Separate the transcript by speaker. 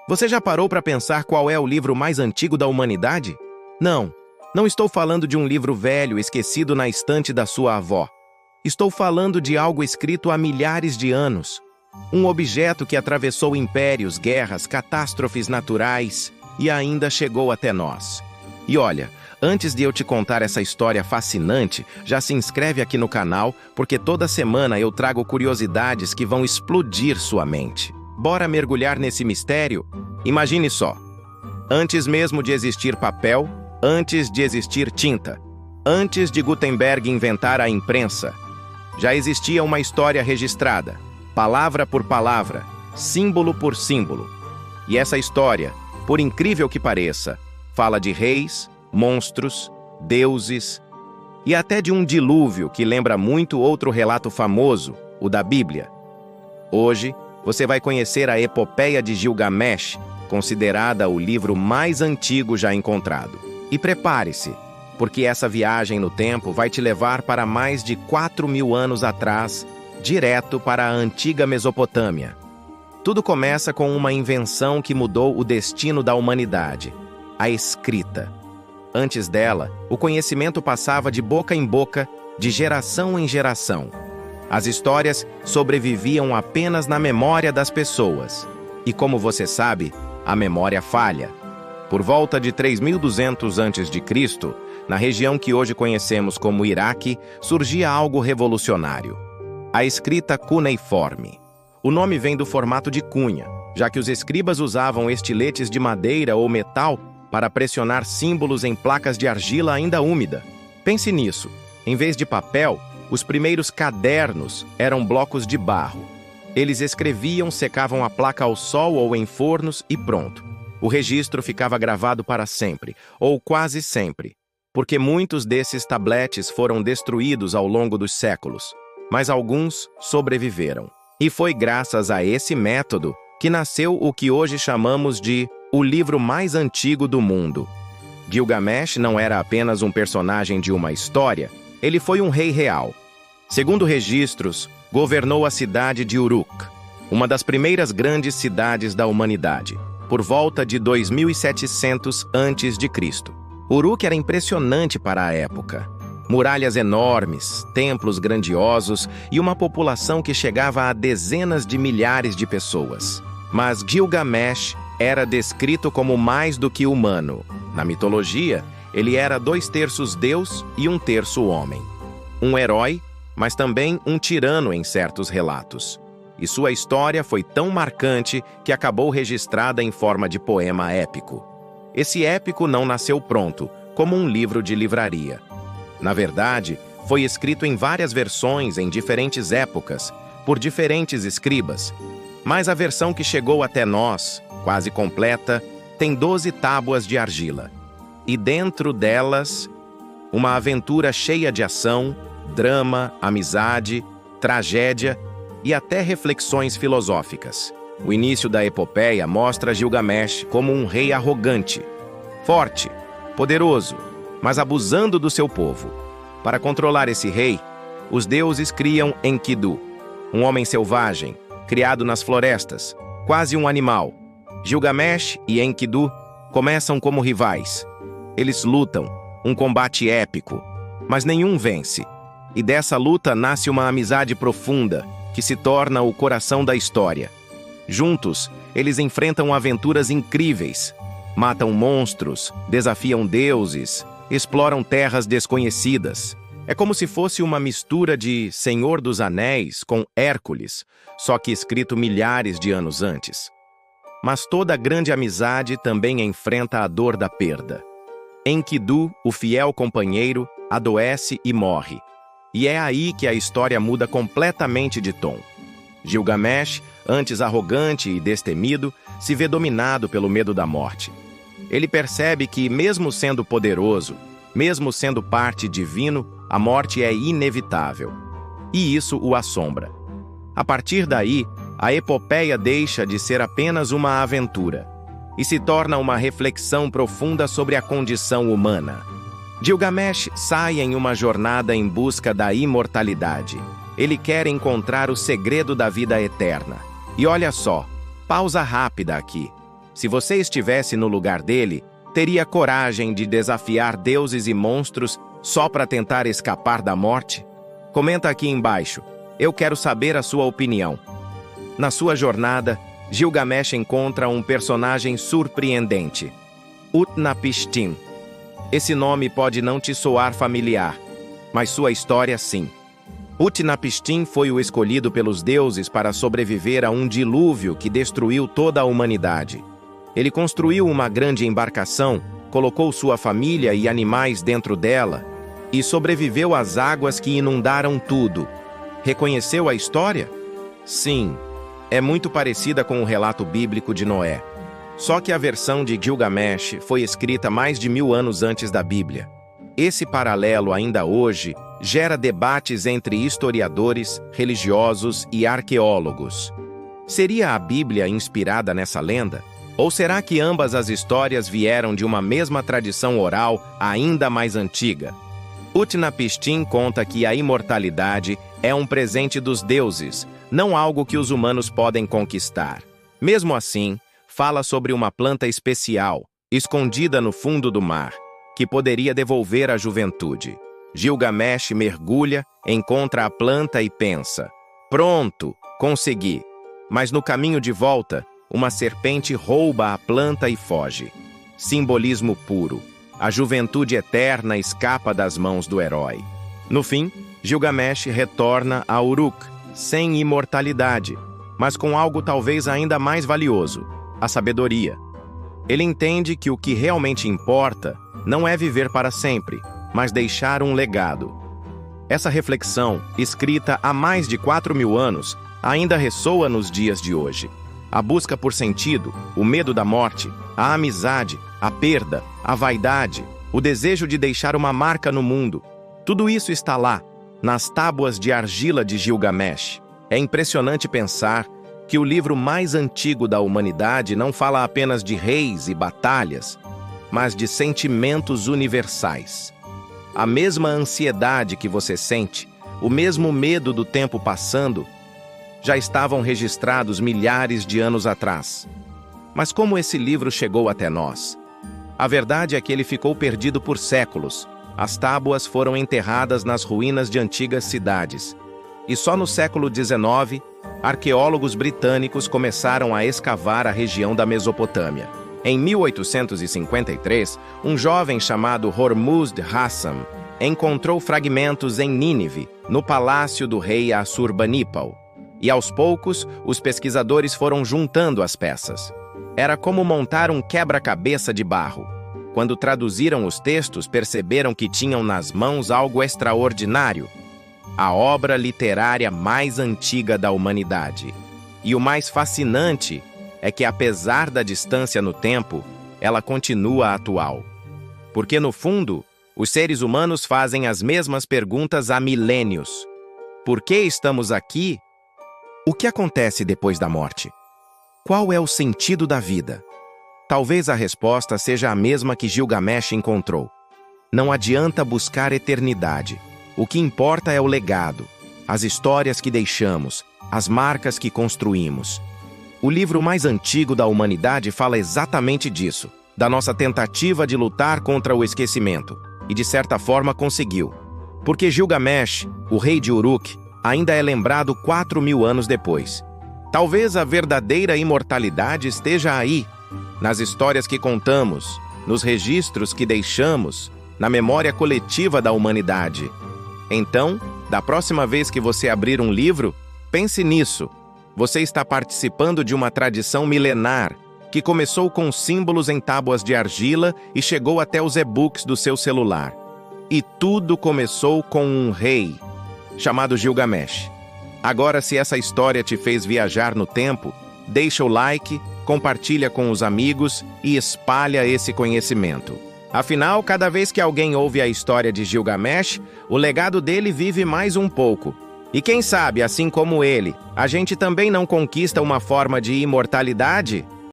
Speaker 1: Você já parou para pensar qual é o livro mais antigo da humanidade? Não estou falando de um livro velho esquecido na estante da sua avó. Estou falando de algo escrito há milhares de anos. Um objeto que atravessou impérios, guerras, catástrofes naturais e ainda chegou até nós. E olha, antes de eu te contar essa história fascinante, já se inscreve aqui no canal, porque toda semana eu trago curiosidades que vão explodir sua mente. Bora mergulhar nesse mistério? Imagine só. Antes mesmo de existir papel, antes de existir tinta, antes de Gutenberg inventar a imprensa, já existia uma história registrada, palavra por palavra, símbolo por símbolo. E essa história, por incrível que pareça, fala de reis, monstros, deuses e até de um dilúvio que lembra muito outro relato famoso, o da Bíblia. Hoje, você vai conhecer a Epopeia de Gilgamesh, considerada o livro mais antigo já encontrado. E prepare-se, porque essa viagem no tempo vai te levar para mais de 4.000 anos atrás, direto para a antiga Mesopotâmia. Tudo começa com uma invenção que mudou o destino da humanidade: a escrita. Antes dela, o conhecimento passava de boca em boca, de geração em geração. As histórias sobreviviam apenas na memória das pessoas. E como você sabe, a memória falha. Por volta de 3.200 a.C., na região que hoje conhecemos como Iraque, surgia algo revolucionário: a escrita cuneiforme. O nome vem do formato de cunha, já que os escribas usavam estiletes de madeira ou metal para pressionar símbolos em placas de argila ainda úmida. Pense nisso. Em vez de papel, os primeiros cadernos eram blocos de barro. Eles escreviam, secavam a placa ao sol ou em fornos e pronto. O registro ficava gravado para sempre, ou quase sempre, porque muitos desses tabletes foram destruídos ao longo dos séculos, mas alguns sobreviveram. E foi graças a esse método que nasceu o que hoje chamamos de o livro mais antigo do mundo. Gilgamesh não era apenas um personagem de uma história, ele foi um rei real. Segundo registros, governou a cidade de Uruk, uma das primeiras grandes cidades da humanidade, por volta de 2700 a.C. Uruk era impressionante para a época. Muralhas enormes, templos grandiosos e uma população que chegava a dezenas de milhares de pessoas. Mas Gilgamesh era descrito como mais do que humano. Na mitologia, ele era 2/3 Deus e 1/3 homem. Um herói, mas também um tirano em certos relatos. E sua história foi tão marcante que acabou registrada em forma de poema épico. Esse épico não nasceu pronto, como um livro de livraria. Na verdade, foi escrito em várias versões em diferentes épocas, por diferentes escribas. Mas a versão que chegou até nós, quase completa, tem 12 tábuas de argila. E dentro delas, uma aventura cheia de ação, drama, amizade, tragédia e até reflexões filosóficas. O início da epopeia mostra Gilgamesh como um rei arrogante, forte, poderoso, mas abusando do seu povo. Para controlar esse rei, os deuses criam Enkidu, um homem selvagem, criado nas florestas, quase um animal. Gilgamesh e Enkidu começam como rivais. Eles lutam, um combate épico, mas nenhum vence. E dessa luta nasce uma amizade profunda, que se torna o coração da história. Juntos, eles enfrentam aventuras incríveis, matam monstros, desafiam deuses, exploram terras desconhecidas. É como se fosse uma mistura de Senhor dos Anéis com Hércules, só que escrito milhares de anos antes. Mas toda grande amizade também enfrenta a dor da perda. Enkidu, o fiel companheiro, adoece e morre. E é aí que a história muda completamente de tom. Gilgamesh, antes arrogante e destemido, se vê dominado pelo medo da morte. Ele percebe que, mesmo sendo poderoso, mesmo sendo parte divino, a morte é inevitável. E isso o assombra. A partir daí, a epopeia deixa de ser apenas uma aventura e se torna uma reflexão profunda sobre a condição humana. Gilgamesh sai em uma jornada em busca da imortalidade. Ele quer encontrar o segredo da vida eterna. E olha só, pausa rápida aqui. Se você estivesse no lugar dele, teria coragem de desafiar deuses e monstros só para tentar escapar da morte? Comenta aqui embaixo. Eu quero saber a sua opinião. Na sua jornada, Gilgamesh encontra um personagem surpreendente, Utnapishtim. Esse nome pode não te soar familiar, mas sua história sim. Utnapishtim foi o escolhido pelos deuses para sobreviver a um dilúvio que destruiu toda a humanidade. Ele construiu uma grande embarcação, colocou sua família e animais dentro dela e sobreviveu às águas que inundaram tudo. Reconheceu a história? Sim, é muito parecida com o relato bíblico de Noé. Só que a versão de Gilgamesh foi escrita mais de 1000 anos antes da Bíblia. Esse paralelo ainda hoje gera debates entre historiadores, religiosos e arqueólogos. Seria a Bíblia inspirada nessa lenda? Ou será que ambas as histórias vieram de uma mesma tradição oral ainda mais antiga? Utnapishtim conta que a imortalidade é um presente dos deuses, não algo que os humanos podem conquistar. Mesmo assim, fala sobre uma planta especial, escondida no fundo do mar, que poderia devolver a juventude. Gilgamesh mergulha, encontra a planta e pensa: pronto, consegui. Mas no caminho de volta, uma serpente rouba a planta e foge. Simbolismo puro. A juventude eterna escapa das mãos do herói. No fim, Gilgamesh retorna a Uruk, sem imortalidade, mas com algo talvez ainda mais valioso: a sabedoria. Ele entende que o que realmente importa não é viver para sempre, mas deixar um legado. Essa reflexão, escrita há mais de 4000 anos, ainda ressoa nos dias de hoje. A busca por sentido, o medo da morte, a amizade, a perda, a vaidade, o desejo de deixar uma marca no mundo, tudo isso está lá, nas tábuas de argila de Gilgamesh. É impressionante pensar que o livro mais antigo da humanidade não fala apenas de reis e batalhas, mas de sentimentos universais. A mesma ansiedade que você sente, o mesmo medo do tempo passando, já estavam registrados milhares de anos atrás. Mas como esse livro chegou até nós? A verdade é que ele ficou perdido por séculos. As tábuas foram enterradas nas ruínas de antigas cidades. E só no século XIX, arqueólogos britânicos começaram a escavar a região da Mesopotâmia. Em 1853, um jovem chamado Hormuzd Hassam encontrou fragmentos em Nínive, no palácio do rei Assurbanipal. E aos poucos, os pesquisadores foram juntando as peças. Era como montar um quebra-cabeça de barro. Quando traduziram os textos, perceberam que tinham nas mãos algo extraordinário: a obra literária mais antiga da humanidade. E o mais fascinante é que, apesar da distância no tempo, ela continua atual. Porque, no fundo, os seres humanos fazem as mesmas perguntas há milênios. Por que estamos aqui? O que acontece depois da morte? Qual é o sentido da vida? Talvez a resposta seja a mesma que Gilgamesh encontrou. Não adianta buscar eternidade. O que importa é o legado, as histórias que deixamos, as marcas que construímos. O livro mais antigo da humanidade fala exatamente disso, da nossa tentativa de lutar contra o esquecimento, e de certa forma conseguiu. Porque Gilgamesh, o rei de Uruk, ainda é lembrado 4000 anos depois. Talvez a verdadeira imortalidade esteja aí, nas histórias que contamos, nos registros que deixamos, na memória coletiva da humanidade. Então, da próxima vez que você abrir um livro, pense nisso. Você está participando de uma tradição milenar que começou com símbolos em tábuas de argila e chegou até os e-books do seu celular. E tudo começou com um rei chamado Gilgamesh. Agora, se essa história te fez viajar no tempo, deixa o like, compartilha com os amigos e espalha esse conhecimento. Afinal, cada vez que alguém ouve a história de Gilgamesh, o legado dele vive mais um pouco. E quem sabe, assim como ele, a gente também não conquista uma forma de imortalidade?